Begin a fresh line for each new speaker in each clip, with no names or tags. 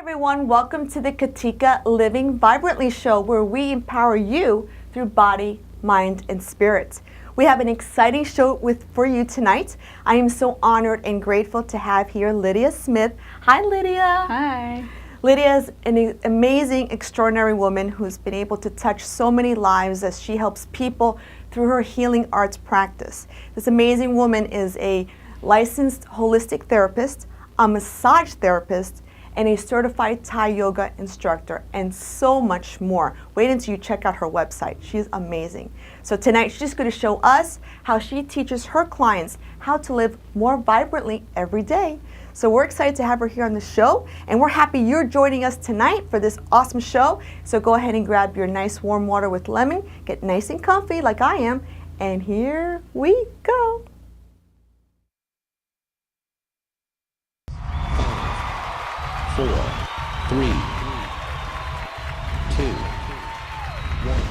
Everyone, welcome to the Katica Living Vibrantly show, where we empower you through body, mind, and spirit. We have an exciting show for you tonight. I am so honored and grateful to have here Lydia Smith. Hi, Lydia.
Hi.
Lydia is an amazing, extraordinary woman who's been able to touch so many lives as she helps people through her healing arts practice. This amazing woman is a licensed holistic therapist, a massage therapist, and a certified Thai yoga instructor, and so much more. Wait until you check out her website. She's amazing. So tonight she's going to show us how she teaches her clients how to live more vibrantly every day. So we're excited to have her here on the show, and we're happy you're joining us tonight for this awesome show. So go ahead and grab your nice warm water with lemon, get nice and comfy like I am, and here we go.
Four, three, two, one.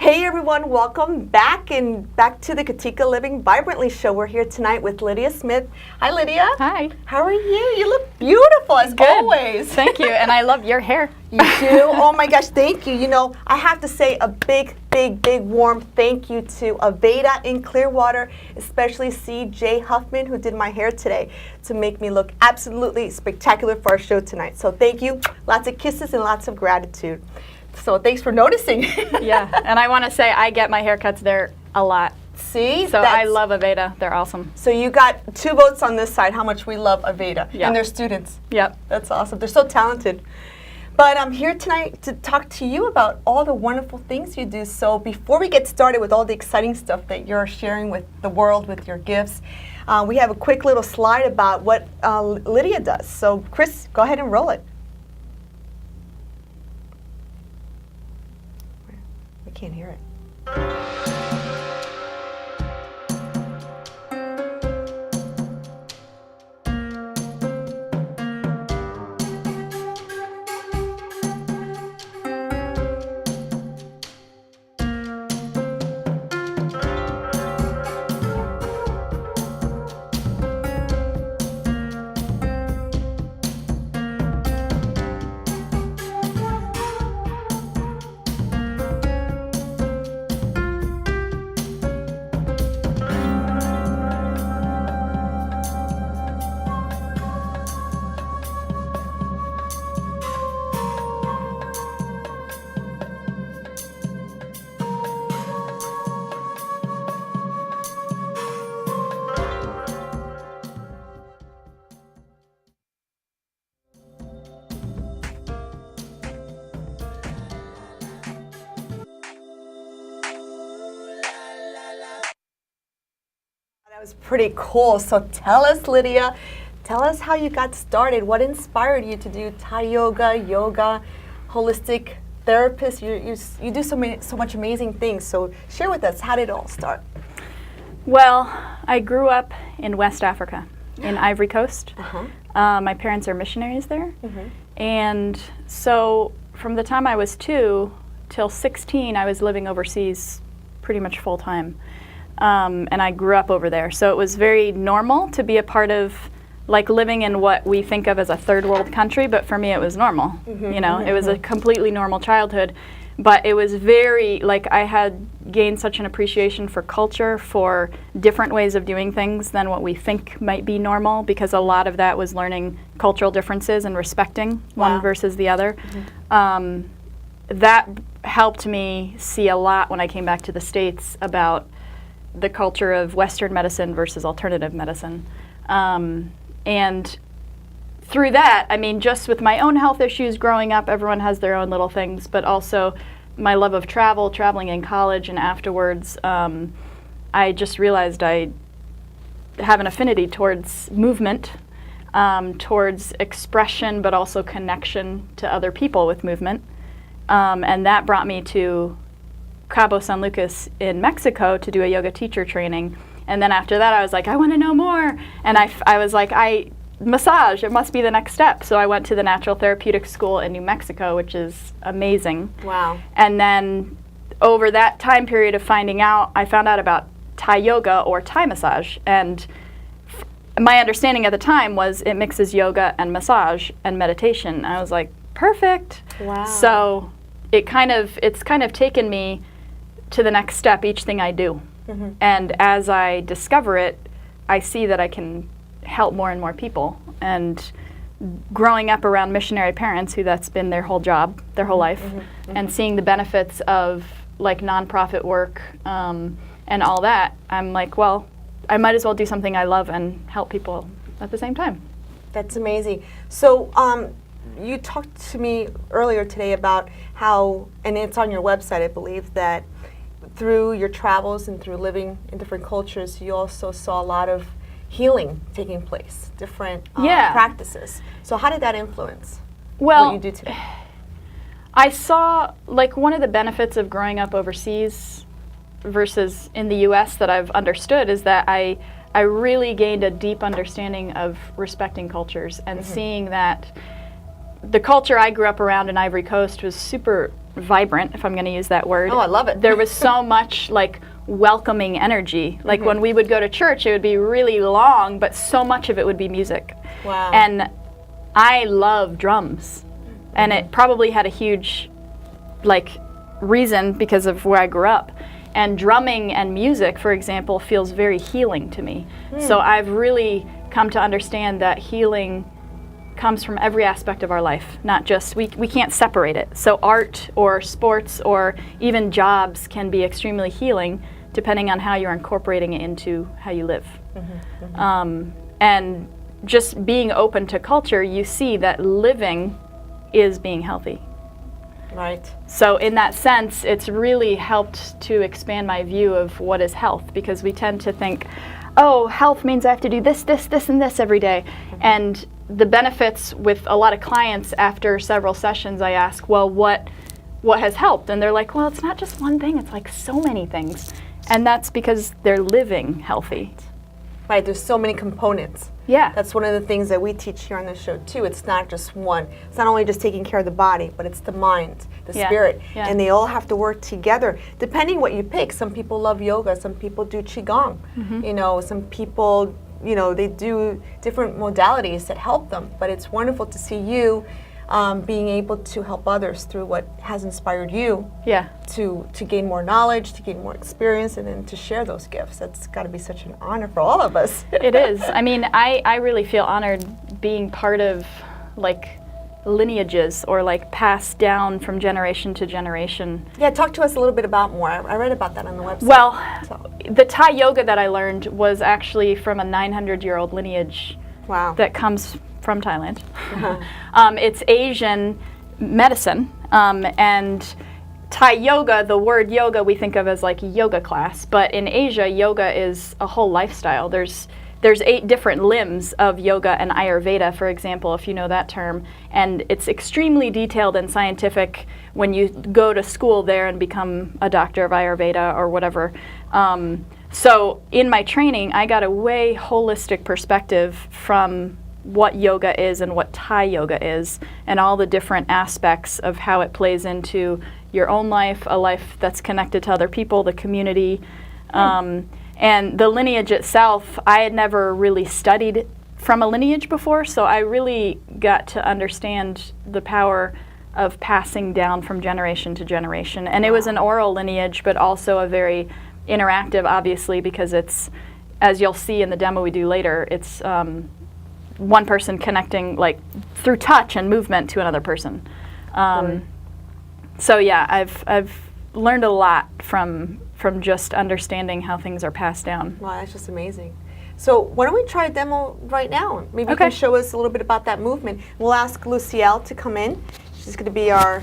Hey everyone, welcome back to the Katica Living Vibrantly show. We're here tonight with Lydia Smith. Hi Lydia.
Hi.
How are you? You look beautiful as always.
Thank you, and I love your hair.
You do? Oh my gosh, thank you. You know, I have to say a big warm thank you to Aveda in Clearwater, especially CJ Huffman, who did my hair today to make me look absolutely spectacular for our show tonight. So thank you. Lots of kisses and lots of gratitude. So thanks for noticing.
Yeah, and I want to say I get my haircuts there a lot.
See?
So I love Aveda. They're awesome.
So you got 2 votes on this side, how much we love Aveda
Yep.
and their students.
Yep.
That's awesome. They're so talented. But I'm here tonight to talk to you about all the wonderful things you do. So before we get started with all the exciting stuff that you're sharing with the world with your gifts, we have a quick little slide about what Lydia does. So Chris, go ahead and roll it. I can't hear it. That was pretty cool. So tell us, Lydia, tell us how you got started. What inspired you to do Thai yoga, holistic therapist? You do so much amazing things. So share with us, how did it all start?
Well, I grew up in West Africa, in Ivory Coast. My parents are missionaries there. And so from the time I was 2 till 16, I was living overseas pretty much full time. And I grew up over there. So it was very normal to be a part of, like, living in what we think of as a third world country, but for me it was normal. You know, it was a completely normal childhood. But it was very, like, I had gained such an appreciation for culture, for different ways of doing things than what we think might be normal, because a lot of that was learning cultural differences and respecting one versus the other. That helped me see a lot when I came back to the States about the culture of Western medicine versus alternative medicine. And through that, I mean, just with my own health issues growing up, everyone has their own little things, but also my love of traveling in college and afterwards, I just realized I have an affinity towards movement, towards expression, but also connection to other people with movement. And that brought me to Cabo San Lucas in Mexico to do a yoga teacher training. And then after that, I was like, I want to know more. And I was like, massage, it must be the next step. So I went to the Natural Therapeutic School in New Mexico, which is amazing.
Wow.
And then over that time period of finding out, I found out about Thai yoga or Thai massage. And my understanding at the time was it mixes yoga and massage and meditation. I was like, perfect.
Wow.
So it's kind of taken me to the next step, each thing I do. And as I discover it, I see that I can help more and more people. And growing up around missionary parents who that's been their whole job, their whole life, and seeing the benefits of like nonprofit work and all that, I'm like, well, I might as well do something I love and help people at the same time.
That's amazing. So you talked to me earlier today about how, and it's on your website, I believe, that through your travels and through living in different cultures, you also saw a lot of healing taking place, different practices. So how did that influence what you do today?
I saw, like, one of the benefits of growing up overseas versus in the U.S. that I've understood is that I really gained a deep understanding of respecting cultures and seeing that the culture I grew up around in Ivory Coast was super vibrant, if I'm going to use that word.
Oh, I love it.
There was so much like welcoming energy. Like when we would go to church, it would be really long, but so much of it would be music.
Wow.
And I love drums. And it probably had a huge like reason because of where I grew up. And drumming and music, for example, feels very healing to me. So I've really come to understand that healing comes from every aspect of our life, not just, we can't separate it. So art or sports or even jobs can be extremely healing depending on how you're incorporating it into how you live. And just being open to culture, you see that living is being healthy.
Right.
So in that sense, it's really helped to expand my view of what is health, because we tend to think, oh, health means I have to do this, this, this, and this every day. And the benefits with a lot of clients after several sessions, I ask, well, what has helped? And they're like, well, it's not just one thing, it's like so many things. And that's because they're living healthy.
Right, there's so many components.
Yeah.
That's one of the things that we teach here on the show too. It's not just one. It's not only just taking care of the body, but it's the mind, the spirit.
Yeah.
And they all have to work together, depending what you pick. Some people love yoga, some people do qigong. You know, some people, you know, they do different modalities that help them. But it's wonderful to see you being able to help others through what has inspired you to gain more knowledge, to gain more experience, and then to share those gifts. That's got to be such an honor for all of us.
It is. I mean, I really feel honored being part of like lineages or like passed down from generation to generation.
Yeah, talk to us a little bit about more. I read about that on the website.
Well, the Thai yoga that I learned was actually from a 900-year-old lineage that comes from Thailand. It's Asian medicine, and Thai yoga, the word yoga we think of as like yoga class, but in Asia, yoga is a whole lifestyle. There's 8 different limbs of yoga and Ayurveda, for example, if you know that term, and it's extremely detailed and scientific when you go to school there and become a doctor of Ayurveda or whatever. So in my training, I got a way holistic perspective from what yoga is and what Thai yoga is, and all the different aspects of how it plays into your own life, a life that's connected to other people, the community. And the lineage itself, I had never really studied from a lineage before, so I really got to understand the power of passing down from generation to generation. And it was an oral lineage, but also a very interactive, obviously, because it's, as you'll see in the demo we do later, it's one person connecting like through touch and movement to another person. So yeah, I've learned a lot from just understanding how things are passed down.
Wow, that's just amazing. So why don't we try a demo right now? Maybe you
Okay.
can show us a little bit about that movement. We'll ask Lucielle to come in. She's going to be our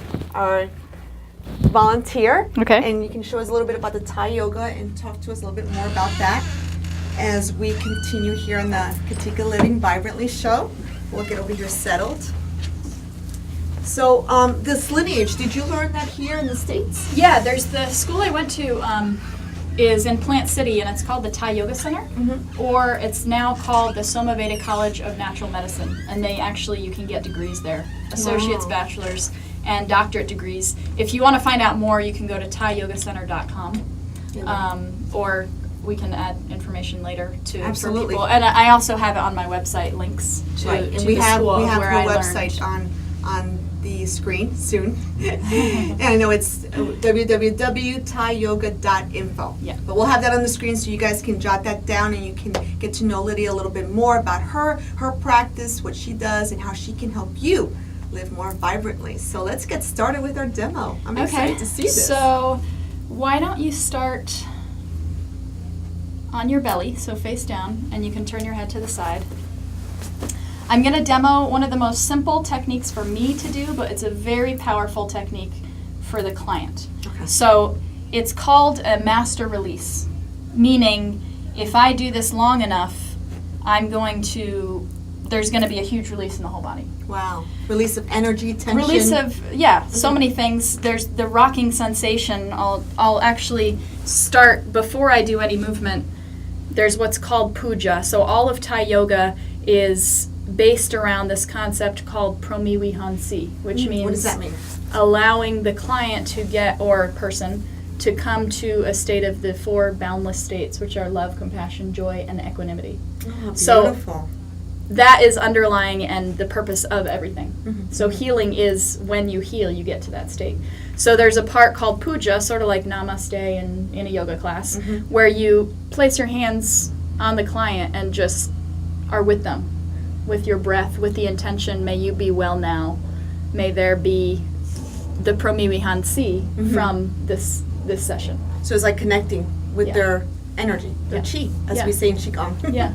volunteer.
Okay.
And you can show us a little bit about the Thai yoga and talk to us a little bit more about that as we continue here on the Katica Living Vibrantly show. We'll get over here settled. So this lineage, did you learn that here in the States?
Yeah, there's the school I went to is in Plant City, and it's called the Thai Yoga Center, or it's now called the Soma Veda College of Natural Medicine, and you can get degrees there, associate's,
Wow.
bachelor's, and doctorate degrees. If you want to find out more, you can go to thaiyogacenter.com, or we can add information later for
Absolutely.
people. And I also have it on my website, links to,
Right, and
to
we
the
have
school
her
where I
website
learned.
on the screen soon. And I know it's www.thaiyoga.info.
Yeah.
But we'll have that on the screen so you guys can jot that down and you can get to know Lydia a little bit more about her practice, what she does, and how she can help you live more vibrantly. So let's get started with our demo. I'm excited to see this.
So why don't you start on your belly, so face down, and you can turn your head to the side. I'm going to demo one of the most simple techniques for me to do, but it's a very powerful technique for the client.
Okay.
So it's called a master release, meaning if I do this long enough, there's going to be a huge release in the whole body.
Wow. Release of energy, tension.
Release of, so many things. There's the rocking sensation. I'll actually start, before I do any movement, there's what's called puja. So all of Thai yoga is based around this concept called promiwihansi, which means
What does that mean?
allowing the client to get, or person, to come to a state of the four boundless states, which are love, compassion, joy, and equanimity.
Oh,
So-
beautiful.
That is underlying and the purpose of everything.
Mhm.
So healing is when you heal, you get to that state. So there's a part called puja, sort of like namaste in a yoga class, where you place your hands on the client and just are with them, with your breath, with the intention, may you be well now. May there be the promiwihansi from this session.
So it's like connecting with
Yeah.
their energy, their chi, as
Yeah.
we say in Qigong.
Yeah.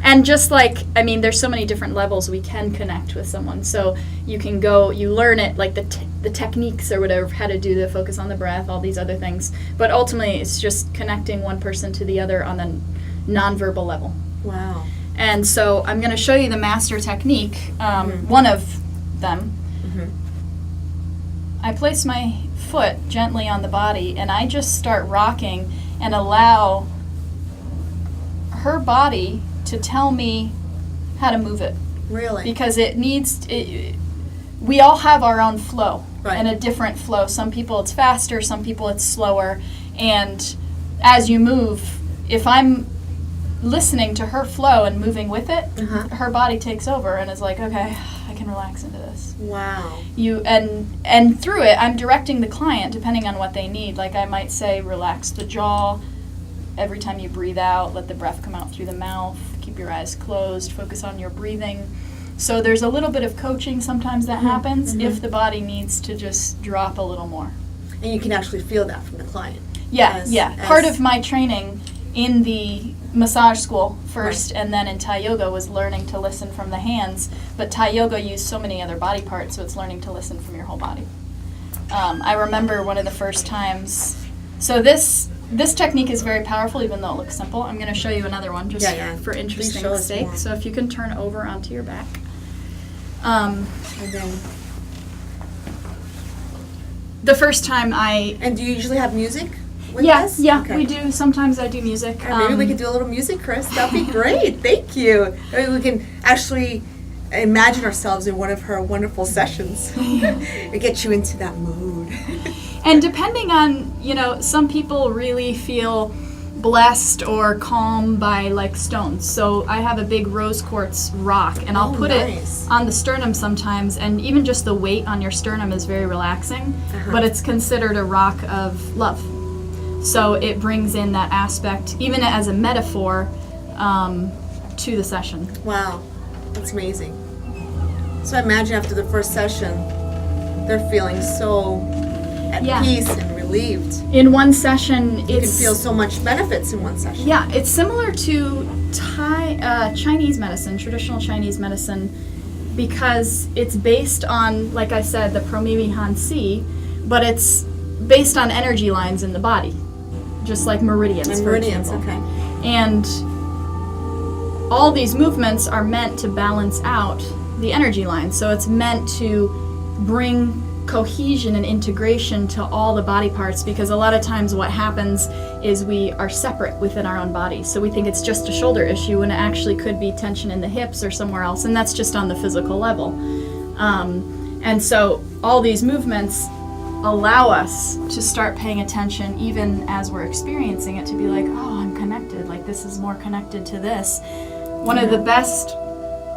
And just like, there's so many different levels we can connect with someone. So you can go, you learn it, like the techniques or whatever, how to do the focus on the breath, all these other things. But ultimately, it's just connecting one person to the other on the nonverbal level.
Wow.
And so I'm going to show you the master technique, one of them. I place my foot gently on the body, and I just start rocking and allow her body to tell me how to move it,
Really?
because we all have our own flow,
Right.
and a different flow. Some people it's faster, some people it's slower, and as you move, if I'm listening to her flow and moving with it, her body takes over and is like, okay, I can relax into this.
Wow.
And through it, I'm directing the client depending on what they need. Like I might say, relax the jaw. Every time you breathe out, let the breath come out through the mouth. Keep your eyes closed. Focus on your breathing. So there's a little bit of coaching sometimes that happens if the body needs to just drop a little more.
And you can actually feel that from the client.
Yeah,
As-
Part
as-
of my training in the massage school first, and then in Thai yoga was learning to listen from the hands. But Thai yoga used so many other body parts, so it's learning to listen from your whole body. I remember one of the first times. So this technique is very powerful, even though it looks simple. I'm going to show you another one just
Yeah.
for
Please
interesting
show us
sake.
more.
So if you can turn over onto your back.
And then,
The first time
and do you usually have music with
yeah,
this?
yeah,
Okay.
we do. Sometimes I do music.
Maybe we could do a little music, Chris. That'd be great. Thank you. Maybe we can actually imagine ourselves in one of her wonderful sessions. We get you into that mood.
And depending on, some people really feel blessed or calm by like stones. So I have a big rose quartz rock, and I'll put
nice.
it on the sternum sometimes, and even just the weight on your sternum is very relaxing, but it's considered a rock of love. So it brings in that aspect, even as a metaphor, to the session.
Wow, that's amazing. So I imagine after the first session, they're feeling so at peace and relieved.
In one session,
You can feel so much benefits in one session.
Yeah, it's similar to Chinese medicine, traditional Chinese medicine, because it's based on, like I said, the Promimi Hansi, but it's based on energy lines in the body, just like meridians,
And
for
meridians,
example.
okay.
And all these movements are meant to balance out the energy lines. So it's meant to bring cohesion and integration to all the body parts, because a lot of times what happens is we are separate within our own body. So we think it's just a shoulder issue when it actually could be tension in the hips or somewhere else, and that's just on the physical level. And so all these movements allow us to start paying attention even as we're experiencing it, to be like, oh, I'm connected, like this is more connected to this. One of the best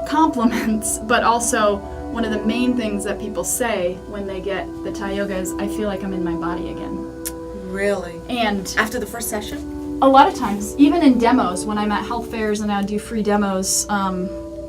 compliments, but also one of the main things that people say when they get the Thai yoga is, I feel like I'm in my body again.
Really?
And
After the first session?
a lot of times, even in demos, when I'm at health fairs and I do free demos,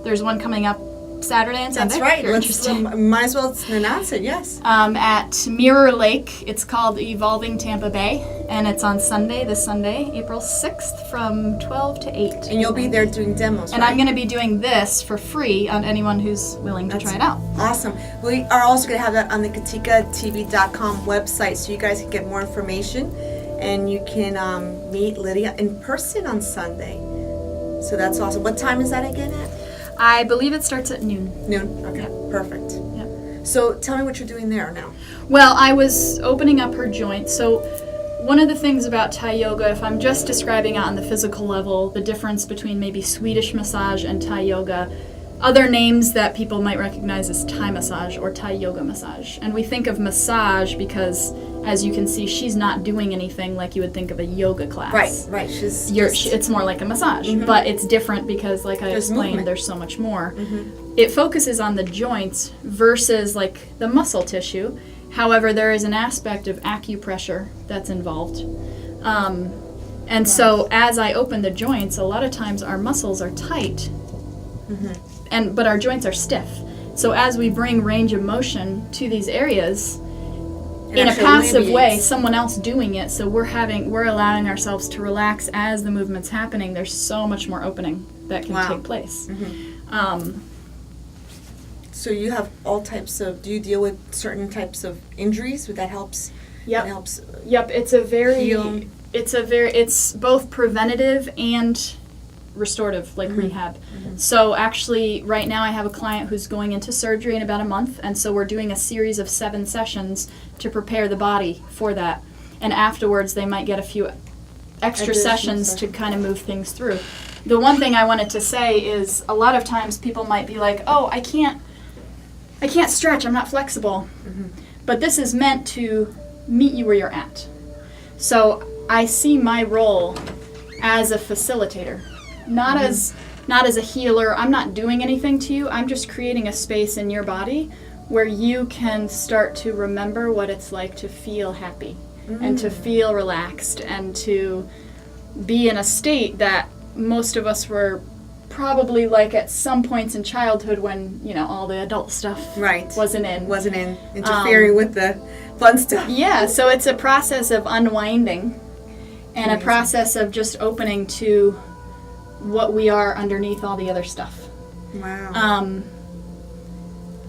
there's one coming up Saturday and Sunday.
That's right.
If you're
Let's,
interested.
might as well announce it, yes.
At Mirror Lake. It's called Evolving Tampa Bay, and it's on Sunday, this Sunday, April 6th, from 12 to 8.
And you'll be there doing demos,
And
right?
I'm going to be doing this for free on anyone who's willing to try it out.
Awesome. We are also going to have that on the KaticaTV.com website, so you guys can get more information, and you can meet Lydia in person on Sunday. So that's awesome. What time is that again at?
I believe it starts at noon.
Noon? Okay, perfect.
Yeah.
So tell me what you're doing there now.
Well, I was opening up her joints. So one of the things about Thai yoga, if I'm just describing it on the physical level, the difference between maybe Swedish massage and Thai yoga, other names that people might recognize is Thai massage or Thai yoga massage. And we think of massage because, as you can see, she's not doing anything like you would think of a yoga class.
Right. She's
It's more like a massage, but it's different because, like I explained,
movement.
there's so much more. It focuses on the joints versus like the muscle tissue. However, there is an aspect of acupressure that's involved. And so as I open the joints, a lot of times our muscles are tight, but our joints are stiff. So as we bring range of motion to these areas, in a
actually
passive way,
alleviates.
someone else doing it, so we're allowing ourselves to relax as the movement's happening. There's so much more opening that can
Wow.
take place.
So you have all types of, do you deal with certain types of injuries? That helps?
Yep.
That helps.
Yep, it's a very,
Heal.
it's both preventative and restorative, like rehab. So actually, right now I have a client who's going into surgery in about a month, and so we're doing a series of 7 sessions to prepare the body for that. And afterwards, they might get a few extra
Additional
sessions to kind of move things through. The one thing I wanted to say is a lot of times people might be like, oh, I can't stretch, I'm not flexible. But this is meant to meet you where you're at. So I see my role as a facilitator, not as a healer. I'm not doing anything to you. I'm just creating a space in your body where you can start to remember what it's like to feel happy and to feel relaxed and to be in a state that most of us were probably like at some points in childhood when, all the adult stuff wasn't in.
Interfering with the fun stuff.
Yeah, so it's a process of unwinding and a process of just opening to what we are underneath all the other stuff.
Wow.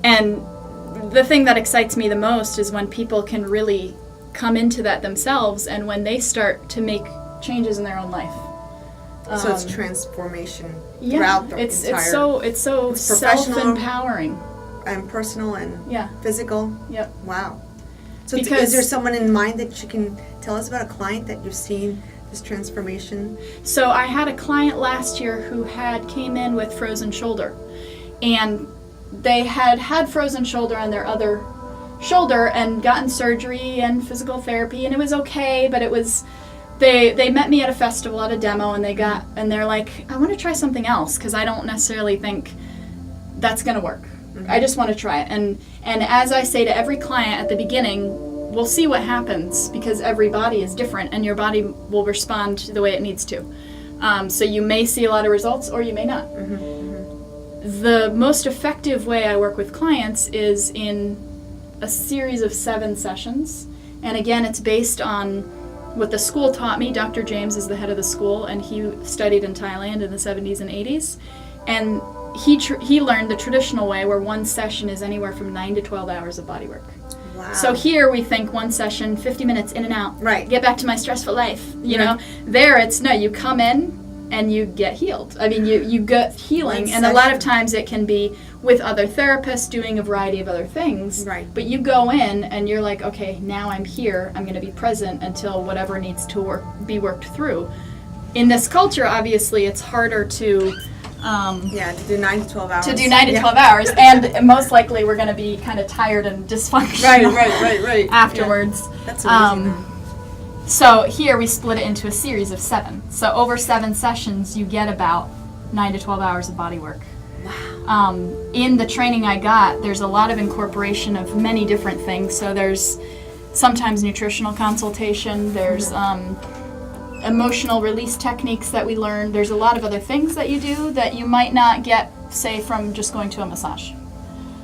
And the thing that excites me the most is when people can really come into that themselves and when they start to make changes in their own life.
So it's transformation
Yeah,
throughout the
it's
entire.
so
It's professional.
self-empowering.
And personal and
Yeah.
physical.
Yep.
Wow. So
Because-
is there someone in mind that you can tell us about, a client that you've seen this transformation?
So I had a client last year who came in with frozen shoulder, and they had frozen shoulder on their other shoulder and gotten surgery and physical therapy, and it was okay, but it was They met me at a festival at a demo, and they're like, I want to try something else because I don't necessarily think that's going to work. I just want to try it. And as I say to every client at the beginning, we'll see what happens because every body is different and your body will respond the way it needs to. So you may see a lot of results or you may not. The most effective way I work with clients is in a series of 7 sessions. And again, it's based on what the school taught me. Dr. James is the head of the school, and he studied in Thailand in the 70s and 80s. And he learned the traditional way where one session is anywhere from 9 to 12 hours of body work.
Wow.
So here we think one session, 50 minutes in and out.
Right.
Get back to my stressful life, you know. There it's, no, you come in and you get healed. I mean, you get healing. And a lot of times it can be with other therapists doing a variety of other things.
Right.
But you go in and you're like, okay, now I'm here. I'm going to be present until whatever needs to be worked through. In this culture, obviously, it's harder to...
to do 9 to 12 hours.
To do 9 to 12 hours, and most likely we're going to be kind of tired and dysfunctional
Right.
afterwards.
Yeah. That's amazing.
So here we split it into a series of 7. So over 7 sessions, you get about 9 to 12 hours of body work.
Wow.
In the training I got, there's a lot of incorporation of many different things. So there's sometimes nutritional consultation, there's emotional release techniques that we learn. There's a lot of other things that you do that you might not get, say, from just going to a massage.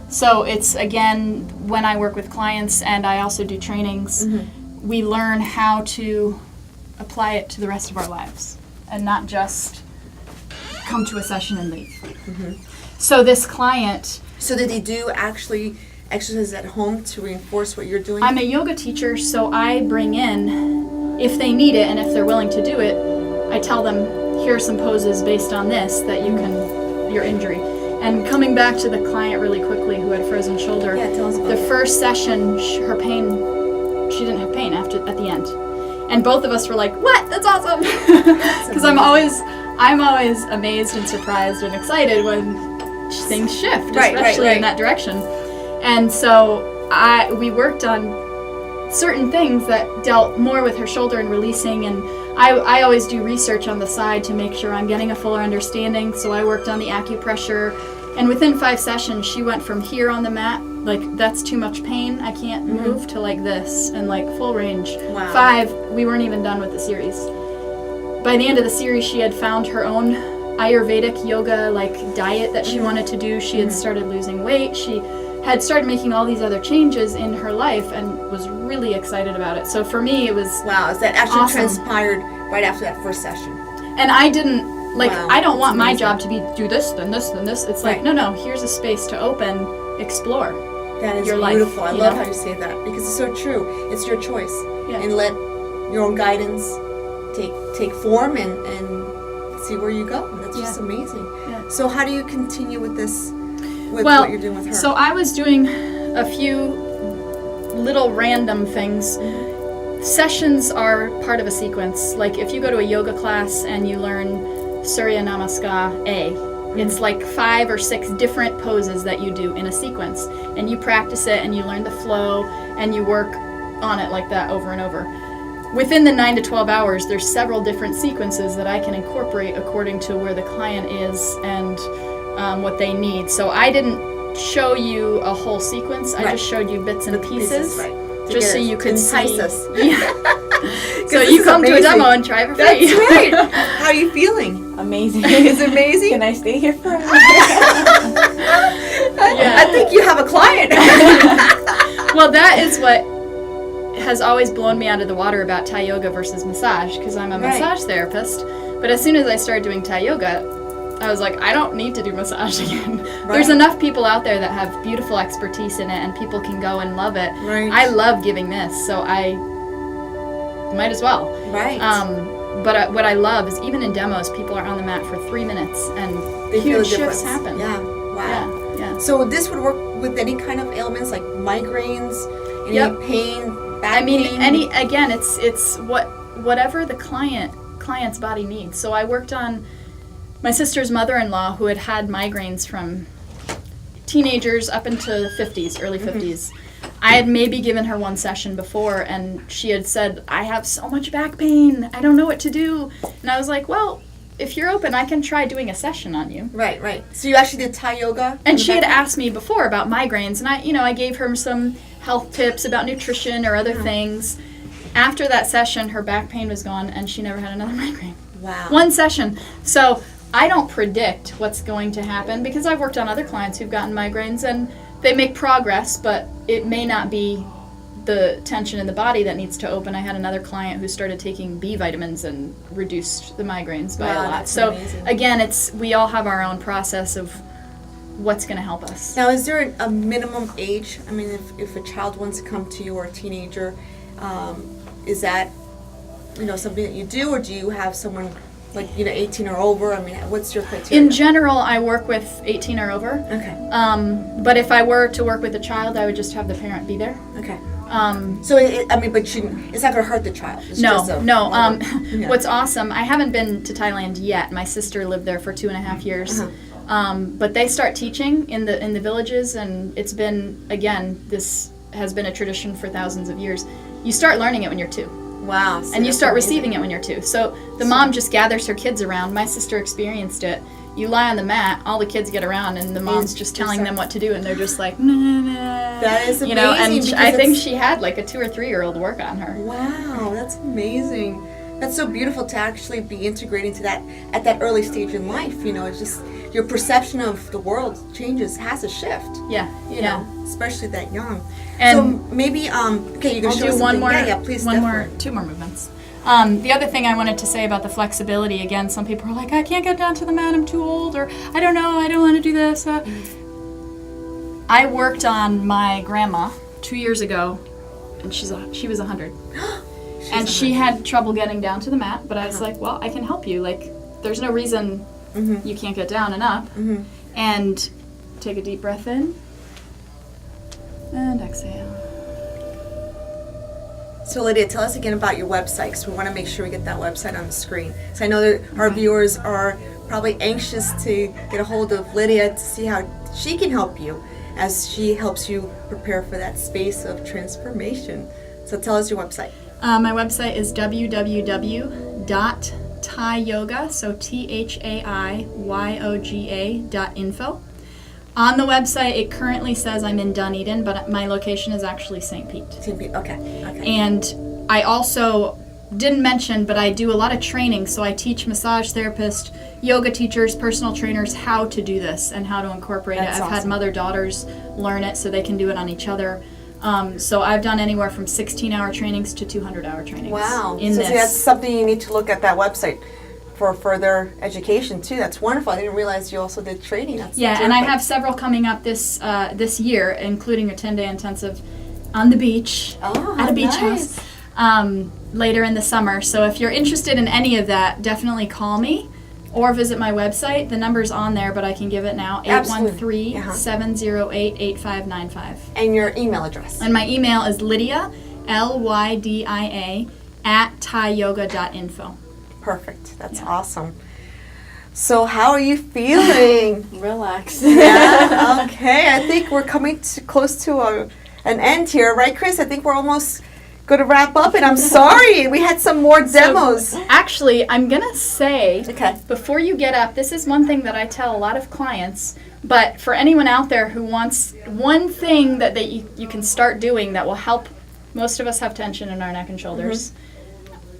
So it's, again, when I work with clients and I also do trainings, we learn how to apply it to the rest of our lives and not just come to a session and leave. So this client...
So did he do actually exercises at home to reinforce what you're doing?
I'm a yoga teacher, so I bring in, if they need it and if they're willing to do it, I tell them, here are some poses based on this that you can, your injury. And coming back to the client really quickly who had a frozen shoulder,
tell us about
the
that.
first session, her pain, she didn't have pain at the end. And both of us were like, what? That's awesome! Because I'm always amazed and surprised and excited when things shift, especially in that direction. And so we worked on certain things that dealt more with her shoulder and releasing, and I always do research on the side to make sure I'm getting a fuller understanding. So I worked on the acupressure, and within 5 sessions she went from here on the mat, like that's too much pain, I can't move, to like this and like full range.
Wow.
5, we weren't even done with the series. By the end of the series she had found her own Ayurvedic yoga like diet that she wanted to do. She had started losing weight. She had started making all these other changes in her life and was really excited about it. So for me it was
Wow, is that actually
awesome.
transpired right after that first session?
And I didn't, like,
Wow,
I don't
that's
want my
amazing.
job to be do this, then this, then this. It's like,
Right.
no, here's a space to open, explore.
That is
Your life,
beautiful. I
you
love
know?
how you say that because it's so true. It's your choice.
Yeah.
And let your own guidance take form and see where you go. And that's just amazing.
Yeah.
So how do you continue with this, with
Well,
what you're doing with her?
so I was doing a few little random things. Sessions are part of a sequence. Like if you go to a yoga class and you learn Surya Namaskar A, it's like 5 or 6 different poses that you do in a sequence. And you practice it and you learn the flow and you work on it like that over and over. Within the 9 to 12 hours, there's several different sequences that I can incorporate according to where the client is and what they need. So I didn't show you a whole sequence. I just showed you bits and pieces.
right.
Just so you could
entice
see.
us.
Yeah. So
this
you
is
come to a
amazing.
demo and try for free.
That's right. How are you feeling?
Amazing.
Is it amazing?
Can I stay here for a minute?
I think you have a client.
Well, that is what has always blown me out of the water about Thai yoga versus massage, because I'm a
Right.
massage therapist. But as soon as I started doing Thai yoga, I was like, I don't need to do massage again. There's enough people out there that have beautiful expertise in it, and people can go and love it.
Right.
I love giving this, so I might as well.
Right.
But what I love is even in demos, people are on the mat for 3 minutes, and
They feel
huge
the
shifts
difference.
happen.
Yeah. Wow.
Yeah.
So this would work with any kind of ailments like migraines, any
Yep.
pain, back
I mean,
pain?
it's whatever the client's body needs. So I worked on my sister's mother-in-law who had migraines from teenagers up into the 50s, early 50s. I had maybe given her one session before, and she had said, I have so much back pain, I don't know what to do. And I was like, well, if you're open, I can try doing a session on you.
Right, right. So you actually did Thai yoga?
And she had asked me before about migraines, and I gave her some health tips about nutrition or other things. After that session, her back pain was gone, and she never had another migraine.
Wow.
One session. So I don't predict what's going to happen, because I've worked on other clients who've gotten migraines, and they make progress, but it may not be the tension in the body that needs to open. I had another client who started taking B vitamins and reduced the migraines by a lot.
That's
So
amazing.
again, we all have our own process of what's going to help us.
Now, is there a minimum age? I mean, if a child wants to come to you or a teenager, is that, something that you do, or do you have someone like, 18 or over? I mean, what's your criteria?
In general, I work with 18 or over.
Okay.
But if I were to work with a child, I would just have the parent be there.
Okay.
Um,
So, it's not going to hurt the child. It's
No,
just a-
no.
Yeah.
What's awesome, I haven't been to Thailand yet. My sister lived there for 2.5 years. But they start teaching in the villages, and it's been, again, this has been a tradition for thousands of years. You start learning it when you're 2.
Wow. See,
And you
that's
start
amazing.
receiving it when you're 2. So the mom just gathers her kids around. My sister experienced it. You lie on the mat, all the kids get around, and the mom's just telling them what to do, and they're just like, nah, nah.
That is
And
amazing,
I
because
think
it's-
she had like a 2 or 3-year-old work on her.
Wow, that's amazing. That's so beautiful to actually be integrating to that at that early stage in life. It's just your perception of the world has a shift.
Yeah,
You know, especially that young.
And
so maybe okay, you can
I'll
show
do
us
one
something.
more.
Yeah, please. Definitely.
2 more movements. The other thing I wanted to say about the flexibility, again, some people are like, I can't get down to the mat, I'm too old, or I don't know, I don't want to do this. I worked on my grandma 2 years ago, and she was 100. And she had trouble getting down to the mat, but I was like, well, I can help you. Like, there's no reason you can't get down and up. And take a deep breath in, and exhale.
So Lydia, tell us again about your website, because we want to make sure we get that website on the screen. So I know that our viewers are probably anxious to get a hold of Lydia to see how she can help you as she helps you prepare for that space of transformation. So tell us your website.
My website is www.thaiyoga, so THAIYOGA.info. On the website, it currently says I'm in Dunedin, but my location is actually St. Pete.
Okay.
And I also didn't mention, but I do a lot of training, so I teach massage therapists, yoga teachers, personal trainers how to do this and how to incorporate
That's
it. I've had
awesome.
mother-daughters learn it so they can do it on each other. So I've done anywhere from 16-hour trainings to 200-hour trainings.
Wow.
In
So
this.
see, that's something you need to look at that website for further education too. That's wonderful. I didn't realize you also did training. That's
Yeah, and I
terrific.
have several coming up this year, including a 10-day intensive on the beach at a beach
nice.
house later in the summer. So if you're interested in any of that, definitely call me or visit my website. The number's on there, but I can give it now,
Absolutely.
813-708-8595.
And your email address.
And my email is Lydia, Lydia, @thaiyoga.info.
Perfect. That's
Yeah.
awesome. So how are you feeling?
Relax.
Yeah. Okay. I think we're coming close to an end here, right, Chris? I think we're almost going to wrap up. And I'm sorry, we had some more demos.
Actually, I'm going to say,
Okay.
before you get up, this is one thing that I tell a lot of clients, but for anyone out there who wants one thing that you can start doing that will help, most of us have tension in our neck and shoulders.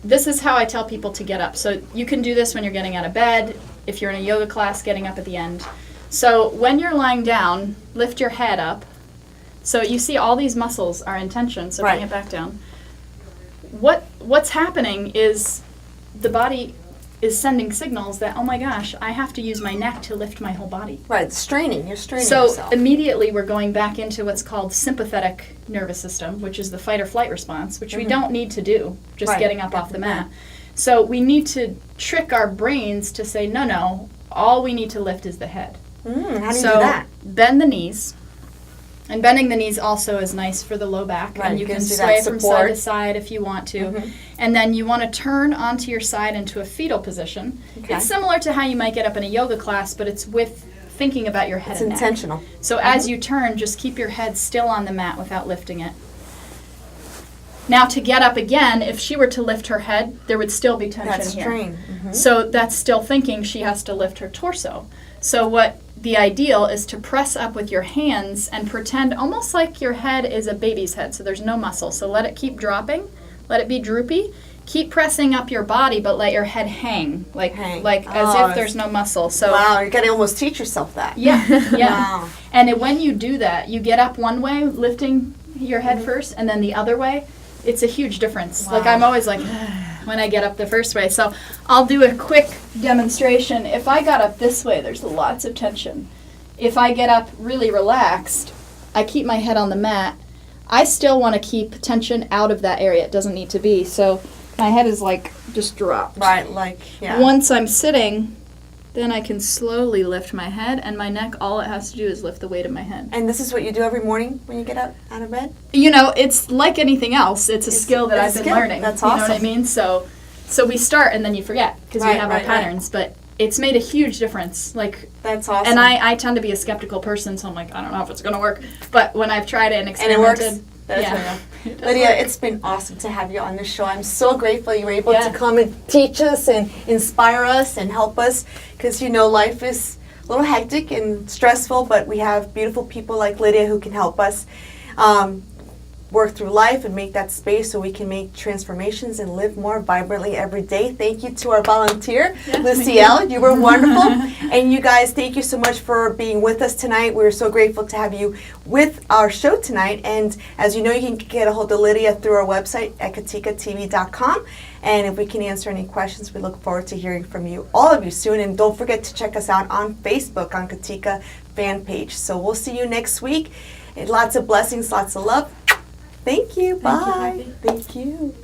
This is how I tell people to get up. So you can do this when you're getting out of bed, if you're in a yoga class, getting up at the end. So when you're lying down, lift your head up. So you see all these muscles are in tension, so
Right.
bring it back down. What's happening is the body is sending signals that, oh my gosh, I have to use my neck to lift my whole body.
Right. Straining. You're straining
So
yourself.
immediately we're going back into what's called sympathetic nervous system, which is the fight or flight response, which we don't need to do, just
Right.
getting up off the mat. So we need to trick our brains to say, no, all we need to lift is the head.
How do you
So
do that?
bend the knees. And bending the knees also is nice for the low back.
Right,
And you can
gives you
sway
that
from
support.
side to side if you want to. And then you want to turn onto your side into a fetal position.
Okay.
It's similar to how you might get up in a yoga class, but it's with thinking about your head
It's
and neck.
intentional.
So as you turn, just keep your head still on the mat without lifting it. Now to get up again, if she were to lift her head, there would still be tension
That's
here.
strain.
So that's still thinking she has to lift her torso. So what the ideal is to press up with your hands and pretend almost like your head is a baby's head, so there's no muscle. So let it keep dropping, let it be droopy. Keep pressing up your body, but let your head hang, like as if there's no muscle. So
wow, you gotta almost teach yourself that.
yeah, yeah.
Wow.
And when you do that, you get up one way, lifting your head first, and then the other way. It's a huge difference. Like I'm always like when I get up the first way. So I'll do a quick demonstration. If I got up this way, there's lots of tension. If I get up really relaxed, I keep my head on the mat. I still want to keep tension out of that area. It doesn't need to be. So my head is like just dropped.
Right, like, yeah.
Once I'm sitting, then I can slowly lift my head, and my neck, all it has to do is lift the weight of my head.
And this is what you do every morning when you get up out of bed?
You know, it's like anything else. It's a skill that I've been learning.
That's
awesome.
awesome.
You know what I mean? So we start, and then you forget, because we have our patterns. But it's made a huge difference. Like,
that's awesome.
And I tend to be a skeptical person, so I'm like, I don't know if it's going to work. But when I've tried it and experimented...
And it works. Lydia, it's been awesome to have you on the show. I'm so grateful you were able to come and teach us and inspire us and help us, because you know life is a little hectic and stressful, but we have beautiful people like Lydia who can help us work through life and make that space so we can make transformations and live more vibrantly every day. Thank you to our volunteer, Lucielle. You were wonderful. And you guys, thank you so much for being with us tonight. We're so grateful to have you with our show tonight. And as you know, you can get a hold of Lydia through our website at katicatv.com. And if we can answer any questions, we look forward to hearing from you, all of you, soon. And don't forget to check us out on Facebook on Katica fan page. So we'll see you next week. And lots of blessings, lots of love. Thank you. Bye. Thank you.